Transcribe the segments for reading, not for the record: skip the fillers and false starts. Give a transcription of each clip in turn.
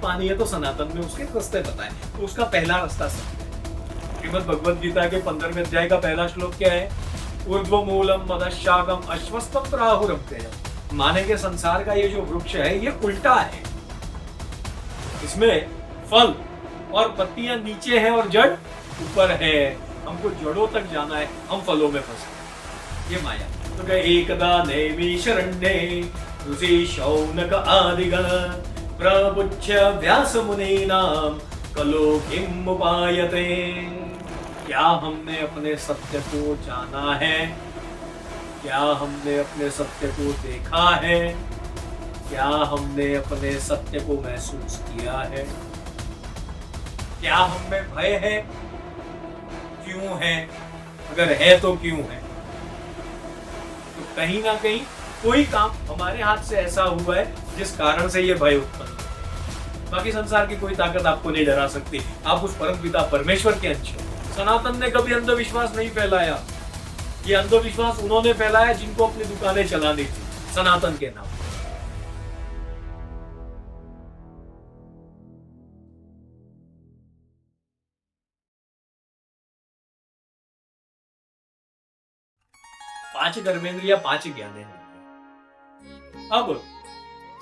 पानी है तो सनातन में उसके रास्ते बताए, तो उसका पहला रास्ता सत्य है। श्रीमद् भगवद गीता के 15वें अध्याय का पहला श्लोक क्या है? ऊर्ध्व मूलम मदशाकम अश्वत्थम प्राहुरव्ययम्। माने के संसार का ये जो वृक्ष है ये उल्टा है, इसमें फल और पत्तियां नीचे है और जड़ ऊपर है। हमको जड़ों तक जाना है, हम फलों में फंसे, ये माया। तो कहे एकदा नैमि शरण्ये ऋषि शौनक आदिगण प्रपुच्य व्यास मुनीनाम कलो किम उपायते। क्या हमने अपने सत्य को जाना है? क्या हमने अपने सत्य को देखा है? क्या हमने अपने सत्य को महसूस किया है? क्या हमें भय है? क्यों है? अगर है तो क्यों है? तो कहीं ना कहीं कोई काम हमारे हाथ से ऐसा हुआ है जिस कारण से ये भय उत्पन्न हुआ। बाकी संसार की कोई ताकत आपको नहीं डरा सकती। आप उस परम पिता परमेश्वर के अंश हो। सनातन ने कभी अंधविश्वास नहीं फैलाया। ये अंधविश्वास उन्होंने फैलाया जिनको अपनी दुकानें चलानी थी सनातन के नाम। पांच कर्मेंद्रिय, पांच ज्ञानेंद्रिय। अब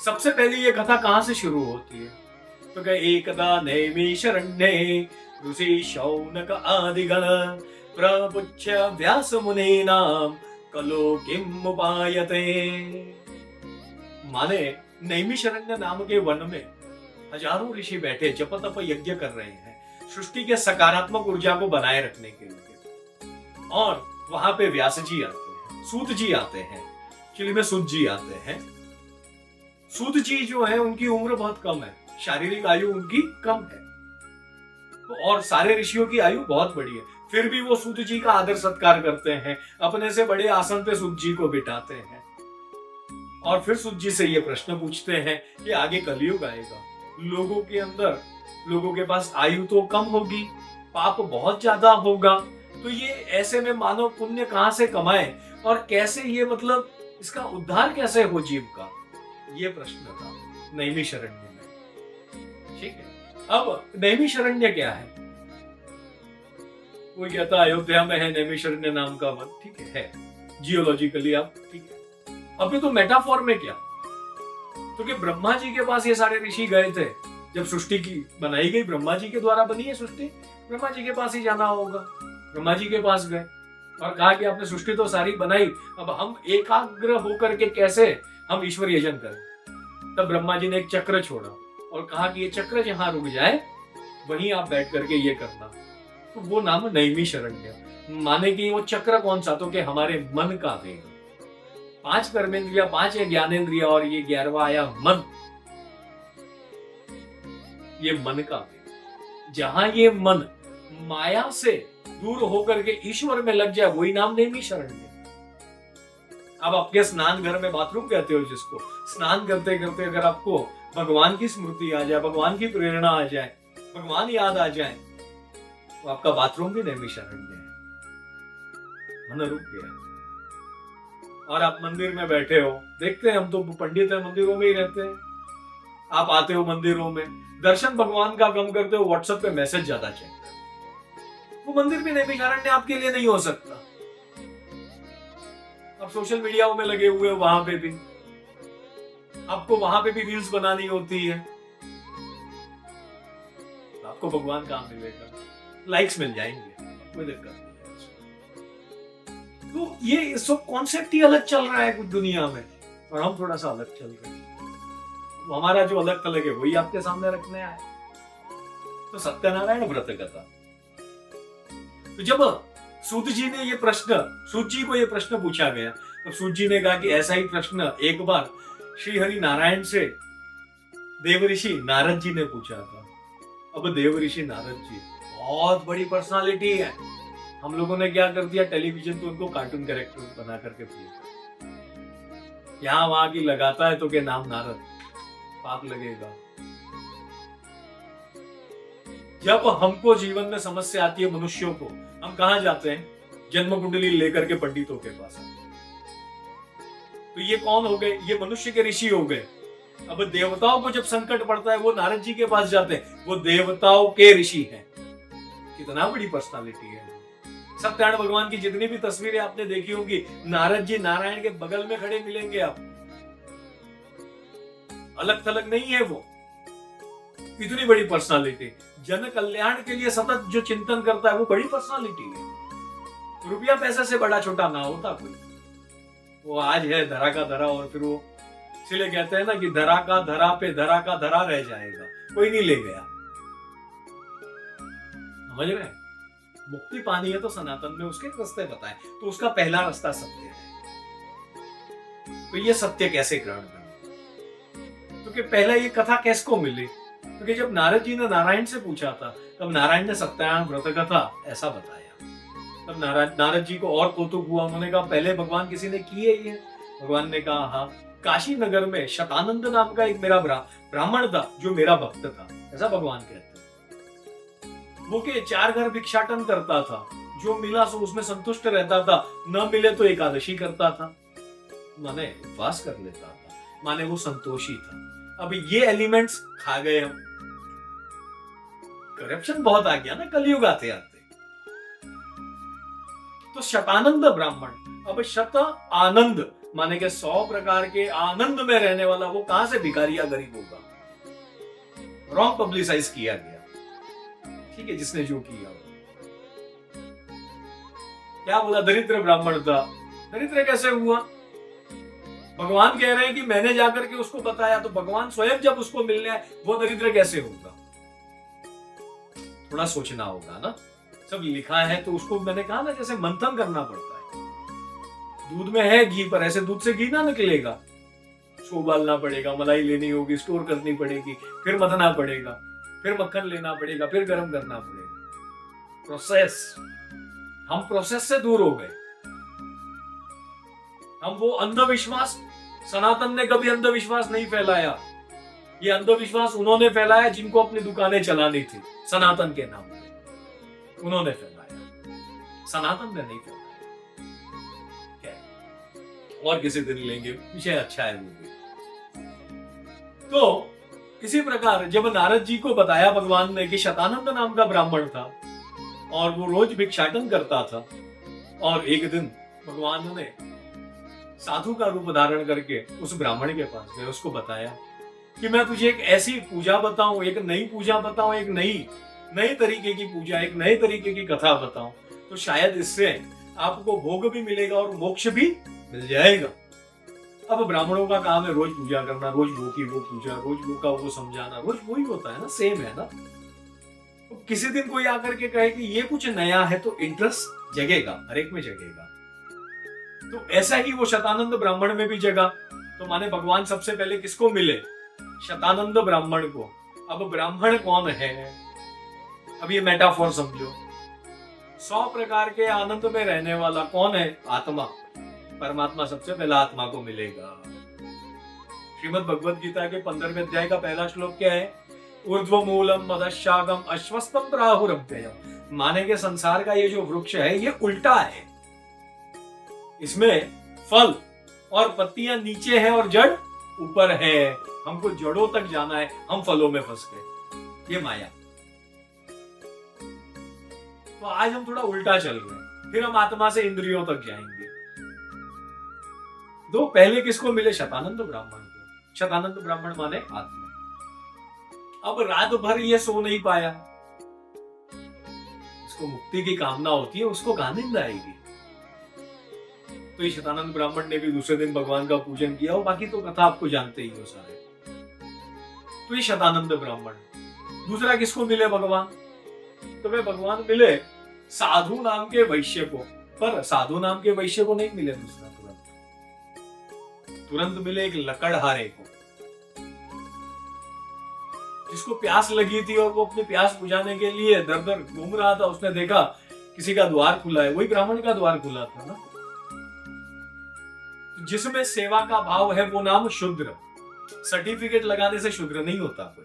सबसे पहले ये कथा कहां से शुरू होती है? तो कहे एकदा नैमि शरण्ये ऋषि शौनक आदिगण प्रपुच्य व्यास मुनीनाम कलो किम उपायते। माने नैमिषारण्य नाम के वन में हजारों ऋषि बैठे जप तप यज्ञ कर रहे हैं सृष्टि के सकारात्मक ऊर्जा को बनाए रखने के लिए। और वहां पे व्यास जी आते हैं, सूत जी आते हैं, एक्चुअली में सूत जी आते हैं। सूत जी जो है उनकी उम्र बहुत कम है, शारीरिक आयु उनकी कम है, तो और सारे ऋषियों की आयु बहुत बड़ी है। फिर भी वो सूत जी का आदर सत्कार करते हैं, अपने से बड़े आसन पे सूत जी को बिठाते हैं और फिर सूत जी से ये प्रश्न पूछते हैं कि आगे कलयुग आएगा, लोगों के अंदर, लोगों के पास आयु तो कम होगी, पाप बहुत ज्यादा होगा, तो ये ऐसे में मानव पुण्य कहां से कमाए और कैसे ये मतलब इसका उद्धार कैसे हो जीव का, ये प्रश्न था नैमिषारण्य में। ठीक है, अब नैमिषारण्य क्या है? कोई कहता अयोध्या में है नैमिषारण्य नाम का वन, ठीक है जियोलॉजिकली आप ठीक है। अभी तो मेटाफोर में क्या, तो कि ब्रह्मा जी के पास ये सारे ऋषि गए थे जब सृष्टि की बनाई गई, ब्रह्मा जी के द्वारा बनी है सृष्टि, ब्रह्मा जी के पास ही जाना होगा। ब्रह्मा जी के पास गए और कहा कि आपने सृष्टि तो सारी बनाई, अब हम एकाग्र होकर के कैसे हम ईश्वर यजन करें। तब ब्रह्मा जी ने एक चक्र छोड़ा और कहा कि ये चक्र जहां रुक जाए वहीं आप बैठ करके ये करना, तो वो नाम नैमिषारण्य। माने कि वो चक्र कौन सा, तो कि हमारे मन का वेग। पांच कर्मेंद्रिया, पांच ज्ञानेंद्रिया और ये 11वां आया मन, ये मन का वेग। जहां ये मन माया से दूर होकर के ईश्वर में लग जाए वही नाम नैमिषारण्य। अब आपके स्नान घर में बाथरूम कहते हो जिसको, स्नान करते करते अगर आपको भगवान की स्मृति आ जाए, भगवान की प्रेरणा आ जाए, भगवान याद आ जाए, तो आपका बाथरूम भी नैमिषारण्य है, मन रुक गया। और आप मंदिर में बैठे हो, देखते हैं हम तो पंडित है, मंदिरों में ही रहते हैं, आप आते हो मंदिरों में, दर्शन भगवान का कम करते हो, व्हाट्सएप पे मैसेज ज्यादा चेक करते हो। वो मंदिर भी नैमिषारण्य आपके लिए नहीं हो सकता। आप सोशल मीडिया में लगे हुए हो, वहां पे भी आपको वहां पे भी रील्स बनानी होती है, आपको भगवान कहां मिलेगा, लाइक्स मिल जाएंगे, कोई दिक्कत नहीं है। तो ये सब कॉन्सेप्ट ही अलग चल रहा है कुछ दुनिया में और हम थोड़ा सा अलग चल रहे हैं। हमारा जो अलग थलग है वही आपके सामने रखने आए। तो सत्यनारायण व्रत कथा, तो जब सूत जी ने ये प्रश्न, सूत जी को ये प्रश्न पूछा गया, तो सूत जी ने कहा कि ऐसा ही प्रश्न एक बार श्री हरि नारायण से देव ऋषि नारद जी ने पूछा था। अब देव ऋषि नारद जी बहुत बड़ी पर्सनालिटी है, हम लोगों ने क्या कर दिया, टेलीविजन तो उनको कार्टून कैरेक्टर बना करके दिया। यहां वहां की लगाता है तो के नाम नारद, पाप लगेगा। जब हमको जीवन में समस्या आती है मनुष्यों को, हम कहां जाते हैं? जन्म कुंडली लेकर के पंडितों के पास। तो ये कौन हो गए? ये मनुष्य के ऋषि हो गए। अब देवताओं को जब संकट पड़ता है वो नारद जी के पास जाते हैं, वो देवताओं के ऋषि हैं। कितना बड़ी पर्सनालिटी है। सत्यनारायण भगवान की जितनी भी तस्वीरें आपने देखी होंगी, नारद जी नारायण के बगल में खड़े मिलेंगे आप, अलग थलग नहीं है वो। इतनी बड़ी पर्सनालिटी, जन कल्याण के लिए सतत जो चिंतन करता है वो बड़ी पर्सनालिटी है। रुपया पैसे से बड़ा छोटा ना होता कोई, वो आज है धरा का धरा, और फिर वो इसलिए कहते हैं ना कि धरा का धरा पे धरा का धरा रह जाएगा, कोई नहीं ले गया। समझ रहे हैं? मुक्ति पानी है तो सनातन में उसके रास्ते बताए, तो उसका पहला रास्ता सत्य है। तो ये सत्य कैसे ग्रहण करें? क्योंकि पहला ये कथा कैसे को मिली? क्योंकि जब नारद जी ने नारायण से पूछा था, तब नारायण ने सत्यनारायण व्रत कथा ऐसा बताया। तब नारद जी को और कौतुक हुआ, उन्होंने कहा पहले भगवान किसी ने की है ये? भगवान ने कहा हाँ, काशी नगर में शतानंद नाम का एक मेरा ब्राह्मण था जो मेरा भक्त था, ऐसा भगवान कहते हैं। वो के 4 घर भिक्षाटन करता था, जो मिला सो उसमें संतुष्ट रहता था, न मिले तो एकादशी करता था, माने उपवास कर लेता था, माने वो संतोषी था। अब ये एलिमेंट्स खा गए हम, करप्शन बहुत आ गया ना कलयुग आते आते। तो शतानंद ब्राह्मण, अब शत आनंद माने के 100 प्रकार के आनंद में रहने वाला, वो कहां से भिखारी या गरीब होगा? रॉन्ग पब्लिसाइज किया गया, ठीक है, जिसने जो किया। क्या बोला? दरिद्र ब्राह्मण था। दरिद्र कैसे हुआ? भगवान कह रहे हैं कि मैंने जाकर के उसको बताया, तो भगवान स्वयं जब उसको मिलने आए, वो दरिद्र कैसे होगा? थोड़ा सोचना होगा ना। सब लिखा है तो उसको मैंने कहा ना, जैसे मंथन करना पड़ता है। दूध में है घी, पर ऐसे दूध से घी ना निकलेगा, उसको उबालना पड़ेगा, मलाई लेनी होगी, स्टोर करनी पड़ेगी, फिर मथना पड़ेगा, फिर मक्खन लेना पड़ेगा, फिर गर्म करना पड़ेगा। प्रोसेस। हम प्रोसेस से दूर हो गए। हम वो अंधविश्वास, सनातन ने कभी अंधविश्वास नहीं फैलाया। ये अंधविश्वास उन्होंने फैलाया जिनको अपनी दुकानें चलानी थी, सनातन के नाम पे उन्होंने फैलाया, सनातन ने नहीं फैलाया। और किसी दिन लेंगे, विषय अच्छा है वो भी। तो इसी प्रकार जब नारद जी को बताया भगवान ने कि शतानंद नाम का ब्राह्मण था और वो रोज भिक्षाटन करता था, और एक दिन भगवान ने साधु का रूप धारण करके उस ब्राह्मण के पास गए, उसको बताया कि मैं तुझे एक ऐसी पूजा बताऊं, एक नई पूजा बताऊं, एक नई तरीके की पूजा, एक नए तरीके की कथा बताऊं, तो शायद इससे आपको भोग भी मिलेगा और मोक्ष भी मिल जाएगा। अब ब्राह्मणों का काम है रोज पूजा करना, रोज वो की वो पूजा, रोज वो का वो समझाना, रोज वही होता है ना, सेम है ना। तो किसी दिन कोई आकर के कहे कि ये कुछ नया है, तो इंटरेस्ट जगेगा, हर एक में जगेगा। तो ऐसा ही वो शतानंद ब्राह्मण में भी जगा। तो माने भगवान सबसे पहले किसको मिले? शतानंद ब्राह्मण को। अब ब्राह्मण कौन है? अब ये मेटाफोर समझो। 100 प्रकार के आनंद में रहने वाला कौन है? आत्मा। परमात्मा सबसे पहला आत्मा को मिलेगा। श्रीमद् भगवद गीता के 15वें अध्याय का पहला श्लोक क्या है? ऊर्ध्व मूलम मदशागम अश्वत्थम प्राहुरव्ययम। माने के संसार का ये जो वृक्ष है ये उल्टा है, इसमें फल और पत्तियां नीचे है और जड़ ऊपर है। हमको जड़ों तक जाना है, हम फलों में फंस गए, ये माया। तो आज हम थोड़ा उल्टा चल रहे, फिर हम आत्मा से इंद्रियों तक जाएंगे। दो पहले किसको मिले? शतानंद ब्राह्मण को। शतानंद ब्राह्मण माने आत्मा। अब रात भर ये सो नहीं पाया, इसको मुक्ति की कामना होती है, उसको कहां नींद आएगी? तो ये शतानंद ब्राह्मण ने भी दूसरे दिन भगवान का पूजन किया, और बाकी तो कथा आपको जानते ही हो सारे। तो ये शतानंद ब्राह्मण। दूसरा किसको मिले भगवान? तो वे भगवान मिले साधु नाम के वैश्य को, पर साधु नाम के वैश्य को नहीं मिले दूसरा, तुरंत मिले एक लकड़हारे को, जिसको प्यास लगी थी और वो अपनी प्यास बुझाने के लिए दर दर घूम रहा था। उसने देखा किसी का द्वार खुला है, वही ब्राह्मण का द्वार खुला था ना। जिसमें सेवा का भाव है वो नाम शूद्र। सर्टिफिकेट लगाने से शूद्र नहीं होता कोई।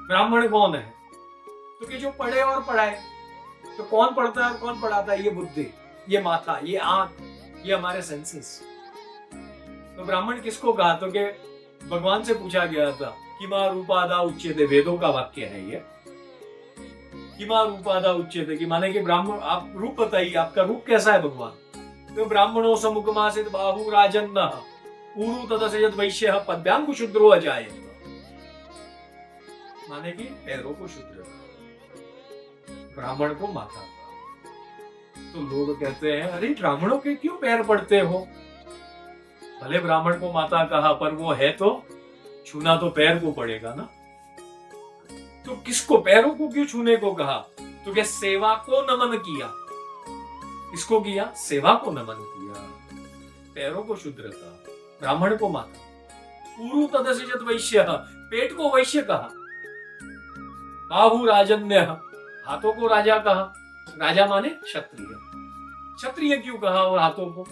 ब्राह्मण कौन है? तो कि जो पढ़े और पढ़ाए। तो कौन पढ़ता है और कौन पढ़ाता है? ये बुद्धि, ये माथा, ये आंख, ये हमारे सेंसेस। तो ब्राह्मण किसको कहा? तो कि भगवान से पूछा गया था कि मां रूपादा उच्यते, वेदों का वाक्य है ये, कि मां रूपादा उच्यते, कि माने कि ब्राह्मण, आप रूप बताइए, आपका रूप कैसा है भगवान। तो ब्राह्मणों समुखमासित बाहु राजन्न ऊरु तदसयत वैश्य पद्भ्याम को शूद्रो अजायत, माने कि पैरों को शूद्र, ब्राह्मण को माता। तो लोग कहते हैं अरे ब्राह्मणों के क्यों पैर पड़ते हो? भले ब्राह्मण को माता कहा, पर वो है तो छूना तो पैर को पड़ेगा ना। तो किसको, पैरों को क्यों छूने को कहा? तो क्या सेवा को नमन किया। किसको किया? सेवा को नमन किया, पैरों को शुद्र कहा, ब्राह्मण को माता। ऊरु तदसयत वैश्य, पेट को वैश्य कहा। बाहु राजन्य, हाथों को राजा कहा। राजा माने क्षत्रिय। क्षत्रिय क्यों कहा और हाथों को?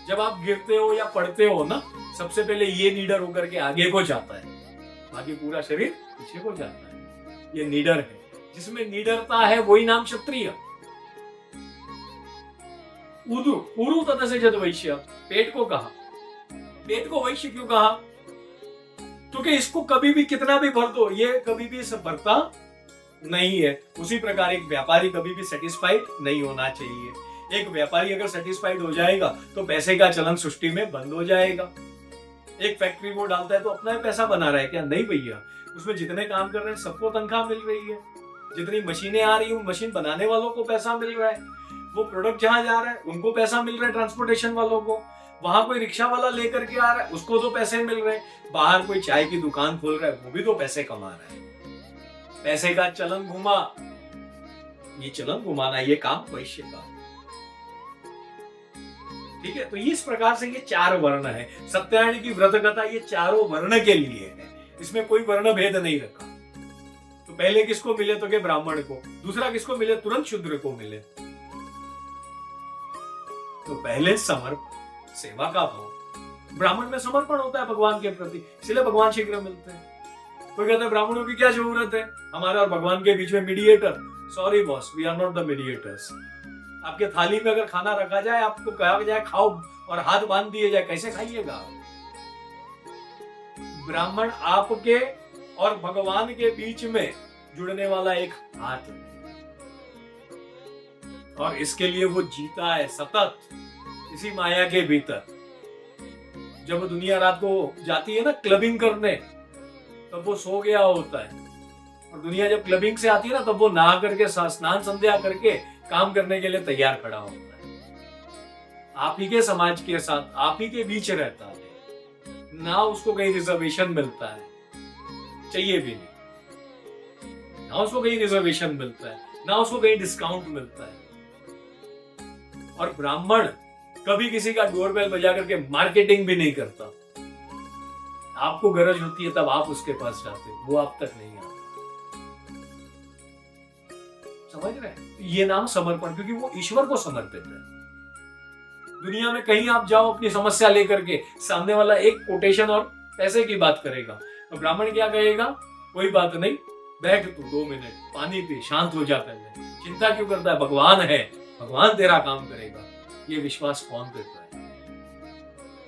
जब आप गिरते हो या पड़ते हो ना, सबसे पहले ये नीडर होकर के आगे को जाता है, बाकी पूरा शरीर पीछे को जाता है। ये नीडर है, जिसमें नीडरता है वही नाम क्षत्रिय। ऊरु तदसयत वैश्य, पेट को कहा। पेट को वैश्य क्यों कहा? क्योंकि इसको कभी भी कितना भी भर दो, ये कभी भी सब भरता नहीं है। उसी प्रकार एक व्यापारी कभी भी सेटिस्फाइड नहीं होना चाहिए। एक व्यापारी अगर सेटिस्फाइड हो जाएगा तो पैसे का चलन सृष्टि में बंद हो जाएगा। एक फैक्ट्री वो डालता है तो अपना ही पैसा बना रहा है क्या? नहीं भैया, उसमें जितने काम कर रहे हैं सबको तनख्वाह मिल रही है। जितनी मशीनें आ रही है, मशीन बनाने वालों को पैसा मिल रहा है। वो प्रोडक्ट जहां जा रहा है उनको पैसा मिल रहा है, ट्रांसपोर्टेशन वालों को। वहां कोई रिक्शा वाला लेकर के आ रहा है, उसको तो पैसे मिल रहे हैं। बाहर कोई चाय की दुकान खोल रहा है, वो भी तो पैसे कमा रहा है। पैसे का चलन घुमा, ये चलन घुमाना, ये काम वैश्य का। ठीक है, तो इस प्रकार से ये चार वर्ण है। सत्यायन की व्रत कथा ये चारों वर्ण के लिए है, इसमें कोई वर्ण भेद नहीं रखा। तो पहले किसको मिले? तो के ब्राह्मण को। दूसरा किसको मिले? तुरंत शूद्र को मिले। तो पहले समर्पण, सेवा का भाव। ब्राह्मण में समर्पण होता है भगवान के प्रति, इसलिए भगवान शीघ्र मिलते हैं। कोई कहता है ब्राह्मणों की क्या जरूरत है, हमारा और भगवान के बीच में mediator. Sorry boss, we are not the mediators. आपके थाली में अगर खाना रखा जाए, आपको कहा जाए खाओ और हाथ बांध दिए जाए, कैसे खाइएगा? ब्राह्मण आपके और भगवान के बीच में जुड़ने वाला एक हाथ है, और इसके लिए वो जीता है सतत इसी माया के भीतर। जब दुनिया रात को जाती है ना क्लबिंग करने, तब वो सो गया होता है, और दुनिया जब क्लबिंग से आती है ना, तब वो नहा करके स्नान संध्या करके काम करने के लिए तैयार खड़ा होता है। आप ही के समाज के साथ, आप ही के बीच रहता है ना। उसको कहीं रिजर्वेशन मिलता है, चाहिए भी नहीं ना। उसको कहीं रिजर्वेशन मिलता है ना, उसको कहीं डिस्काउंट मिलता है। और ब्राह्मण कभी किसी का डोरबेल बजा करके मार्केटिंग भी नहीं करता। आपको गरज होती है तब आप उसके पास जाते हो, वो आप तक नहीं आता। समझ रहे हैं? ये नाम समर्पण, क्योंकि वो ईश्वर को समर्पित है। दुनिया में कहीं आप जाओ अपनी समस्या लेकर के, सामने वाला एक कोटेशन और पैसे की बात करेगा, तो ब्राह्मण क्या कहेगा? कोई बात नहीं, बैठ तू 2 मिनट, पानी पी, शांत हो जा पहले। चिंता क्यों करता है? भगवान है, भगवान तेरा काम करेगा। ये विश्वास कौन देता है?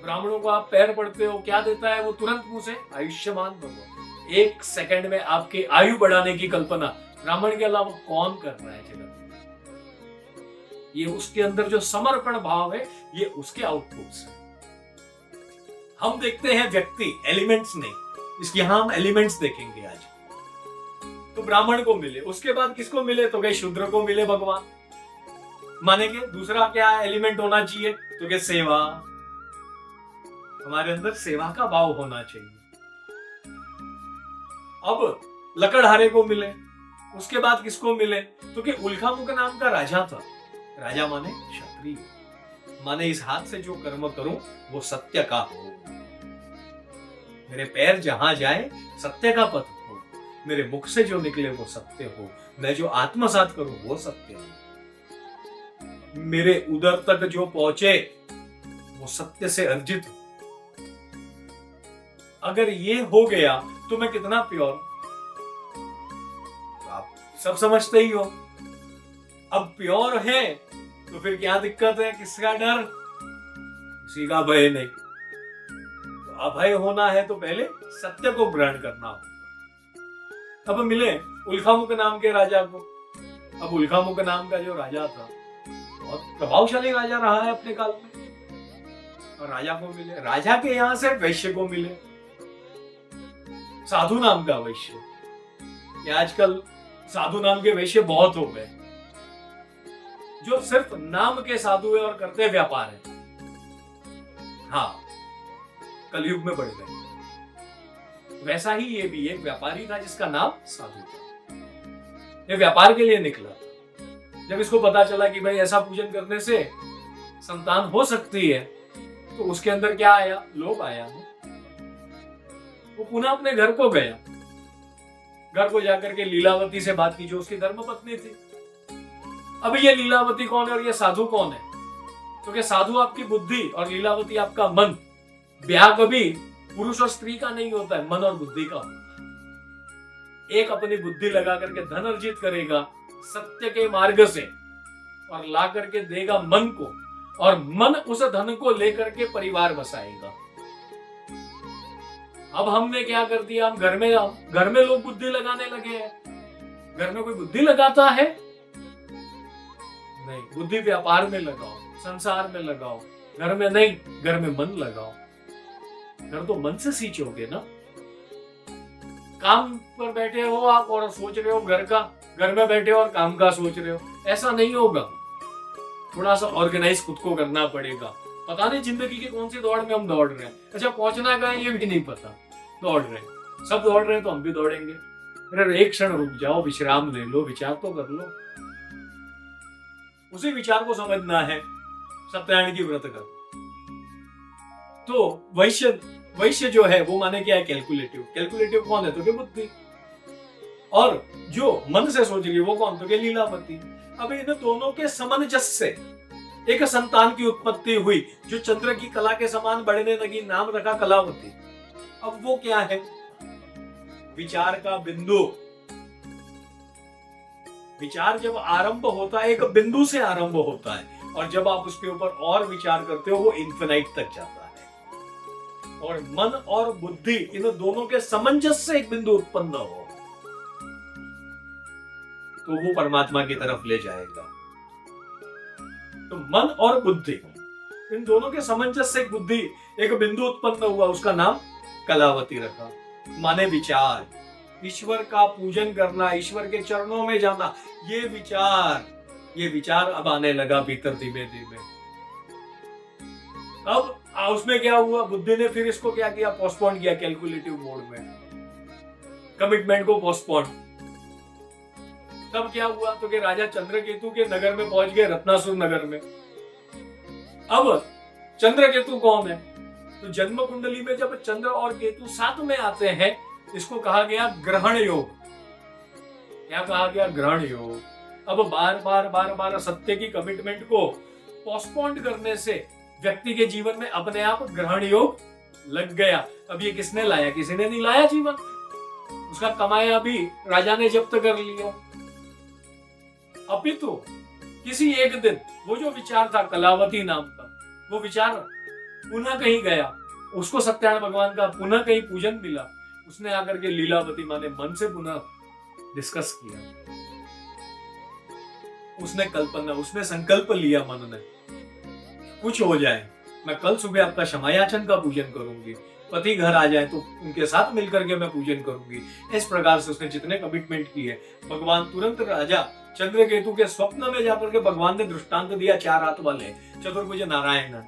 ब्राह्मणों को आप पैर पड़ते हो, क्या देता है वो? तुरंत मुंह से आयुष्मान भव। 1 सेकंड में आपकी आयु बढ़ाने की कल्पना ब्राह्मण के अलावा कौन कर रहा है जगत में? ये उसके अंदर जो समर्पण भाव है, ये उसके आउटपुट्स है। हम देखते हैं व्यक्ति, एलिमेंट्स नहीं। इसकी हम एलिमेंट्स देखेंगे आज। तो ब्राह्मण को मिले, उसके बाद किसको मिले? तो कहीं शूद्र को मिले भगवान। मानेंगे दूसरा क्या एलिमेंट होना चाहिए? तो क्या सेवा। हमारे अंदर सेवा का भाव होना चाहिए। अब लकड़हारे को मिले, उसके बाद किसको मिले? तो कि उल्कामुख नाम का राजा था। राजा माने क्षत्रिय, माने इस हाथ से जो कर्म करूं वो सत्य का हो। मेरे पैर जहां जाए सत्य का पथ हो। मेरे मुख से जो निकले वो सत्य हो। मैं जो आत्मसात करूं वो सत्य हो। मेरे उदर तक जो पहुंचे वो सत्य से अर्जित हो। अगर ये हो गया तो मैं कितना प्योर, आप सब समझते ही हो। अब प्योर है तो फिर क्या दिक्कत है? किसका डर? किसी का भय नहीं। तो अभय होना है तो पहले सत्य को ग्रहण करना होगा। अब मिले उल्कामुख नाम के राजा को। अब उल्कामुख नाम का जो राजा था बहुत प्रभावशाली राजा रहा है अपने काल में, और राजा को मिले, राजा के यहां से वैश्य को मिले, साधु नाम का वैश्य। ये आजकल साधु नाम के वैश्य बहुत हो गए, जो सिर्फ नाम के साधु है और करते व्यापार है। हाँ, कलयुग में बढ़ गए। वैसा ही ये भी एक व्यापारी था जिसका नाम साधु था। ये व्यापार के लिए निकला था। जब इसको पता चला कि भाई ऐसा पूजन करने से संतान हो सकती है, तो उसके अंदर क्या आया, लोभ आया। वो पुनः अपने घर को गया। घर को जाकर के लीलावती से बात की, जो उसकी धर्मपत्नी थी। अब ये लीलावती कौन है और ये साधु कौन है? क्योंकि साधु आपकी बुद्धि और लीलावती आपका मन। ब्याह कभी पुरुष और स्त्री का नहीं होता है, मन और बुद्धि का होता है। एक अपनी बुद्धि लगा करके धन अर्जित करेगा सत्य के मार्ग से, और ला करके देगा मन को, और मन उस धन को लेकर के परिवार बसाएगा। अब हमने क्या कर दिया, हम घर में लोग बुद्धि लगाने लगे हैं। घर में कोई बुद्धि लगाता है? नहीं, बुद्धि व्यापार में लगाओ, संसार में लगाओ, घर में नहीं, घर में मन लगाओ। घर तो मन से सींचोगे ना। काम पर बैठे हो आप और सोच रहे हो घर का, घर में बैठे हो और काम का सोच रहे हो, ऐसा नहीं होगा। थोड़ा सा ऑर्गेनाइज खुद को करना पड़ेगा। पता नहीं जिंदगी की कौन सी दौड़ में हम दौड़ रहे हैं। अच्छा, पहुंचना कहाँ है ये भी नहीं पता, दौड़ रहे हैं। सब दौड़ रहे हैं तो हम भी दौड़ेंगे। अरे एक क्षण रुक जाओ, विश्राम ले लो, विचार तो कर लो। उसी विचार को समझना है सत्यायन की व्रत कर। तो वैश्य जो है वो माने क्या है, कैलकुलेटिव। कैलकुलेटिव कौन है? तो क्या बुद्धि। और जो मन से सोच रही है वो कौन? तो क्या लीलावती। अब इन दोनों के सामंजस्य से एक संतान की उत्पत्ति हुई, जो चंद्र की कला के समान बढ़ने लगी। नाम रखा कलावती। अब वो क्या है? विचार का बिंदु। विचार जब आरंभ होता है, एक बिंदु से आरंभ होता है, और जब आप उसके ऊपर और विचार करते हो वो इन्फिनाइट तक जाता है। और मन और बुद्धि, इन दोनों के सामंजस्य से एक बिंदु उत्पन्न हो तो वो परमात्मा की तरफ ले जाएगा। तो मन और बुद्धि, इन दोनों के सामंजस्य से एक बुद्धि, एक बिंदु उत्पन्न हुआ, उसका नाम कलावती रखा। माने विचार, ईश्वर का पूजन करना, ईश्वर के चरणों में जाना। ये विचार अब आने लगा भीतर धीमे धीमे। अब उसमें क्या हुआ, बुद्धि ने फिर इसको क्या किया, पोस्टपोन किया कैलकुलेटिव मोड में, कमिटमेंट को पोस्टपोन। तब क्या हुआ, तो कि राजा चंद्रकेतु के नगर में पहुंच गए, रत्नासुर नगर में। अब चंद्रकेतु कौन है? तो जन्म कुंडली में जब चंद्र और केतु साथ में आते हैं, इसको कहा गया ग्रहण योग। क्या कहा गया? ग्रहण योग। अब बार बार सत्य की कमिटमेंट को पोस्टपोन करने से व्यक्ति के जीवन में अपने आप ग्रहण योग लग गया। अब ये किसने लाया? किसी ने नहीं लाया जीवन। उसका कमाया भी राजा ने जब्त कर लिया। अपितु किसी एक दिन वो जो विचार था कलावती नाम का, वो विचार पुनः कहीं गया। उसको सत्यानारायण भगवान का पुनः कहीं पूजन मिला। उसने आकर के लीलावती माने मन से पुनः डिस्कस किया। उसने संकल्प लिया मन ने, कुछ हो जाए, मैं कल सुबह आपका क्षमायाचन का पूजन करूंगी। पति घर आ जाए तो उनके साथ मिलकर के मैं पूजन करूंगी। इस प्रकार से उसने जितने कमिटमेंट किए, भगवान तुरंत राजा चंद्रकेतु के स्वप्न में जाकर के भगवान ने दृष्टांत दिया 4 हाथ वाले चतुर्भुज नारायण ने,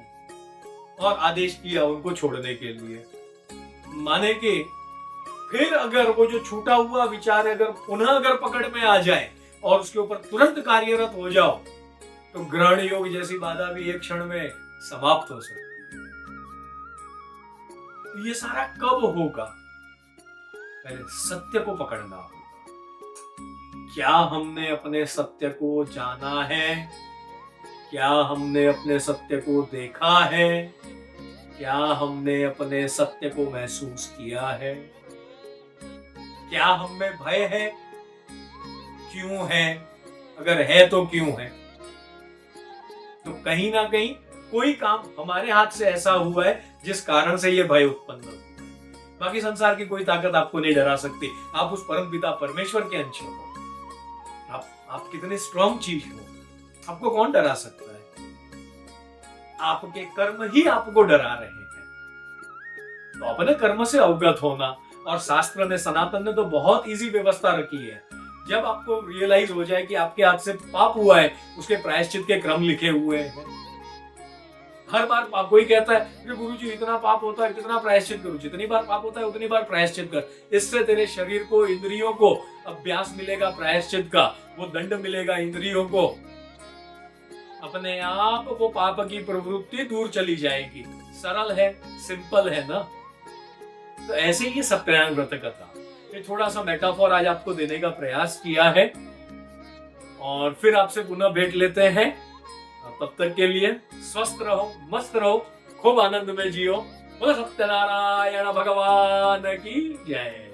और आदेश किया उनको छोड़ने के लिए। माने कि फिर अगर वो जो छूटा हुआ विचार अगर पुनः पकड़ में आ जाए और उसके ऊपर तुरंत कार्यरत हो जाओ, तो ग्रहण योग जैसी बाधा भी एक क्षण में समाप्त हो सकती है। ये सारा कब होगा? पहले सत्य को पकड़ना होगा। क्या हमने अपने सत्य को जाना है? क्या हमने अपने सत्य को देखा है? क्या हमने अपने सत्य को महसूस किया है? क्या हम में भय है? क्यों है? अगर है तो क्यों है? तो कहीं ना कहीं कोई काम हमारे हाथ से ऐसा हुआ है जिस कारण से ये भय उत्पन्न हो। बाकी संसार की कोई ताकत आपको नहीं डरा सकती। आप उस परम पिता परमेश्वर के अंश हो। आप कितने स्ट्रॉन्ग चीज हो, आपको कौन डरा सकता है? आपके कर्म ही आपको डरा रहे हैं। तो अपने कर्म से अवगत होना, और शास्त्र ने, सनातन ने तो बहुत इजी व्यवस्था रखी है। जब आपको रियलाइज हो जाए कि आपके हाथ से पाप हुआ है, उसके प्रायश्चित के क्रम लिखे हुए हैं। हर बार पाप, कोई कहता है कि गुरुजी इतना पाप होता है, कितना प्रायश्चित करूं? जितनी बार पाप होता है उतनी बार प्रायश्चित कर। इससे तेरे शरीर को, इंद्रियों को अभ्यास मिलेगा प्रायश्चित का, वो दंड मिलेगा इंद्रियों को। अपने आप वो पाप की प्रवृत्ति दूर चली जाएगी। सरल है, सिंपल है ना? तो ऐसे ही सत्यनारायण व्रत कथा, ये थोड़ा सा मेटाफोर आज आपको देने का प्रयास किया है। और फिर आपसे पुनः भेंट लेते हैं। तब तक के लिए स्वस्थ रहो, मस्त रहो, खूब आनंद में जियो। बोलो सत्यनारायण भगवान की जय।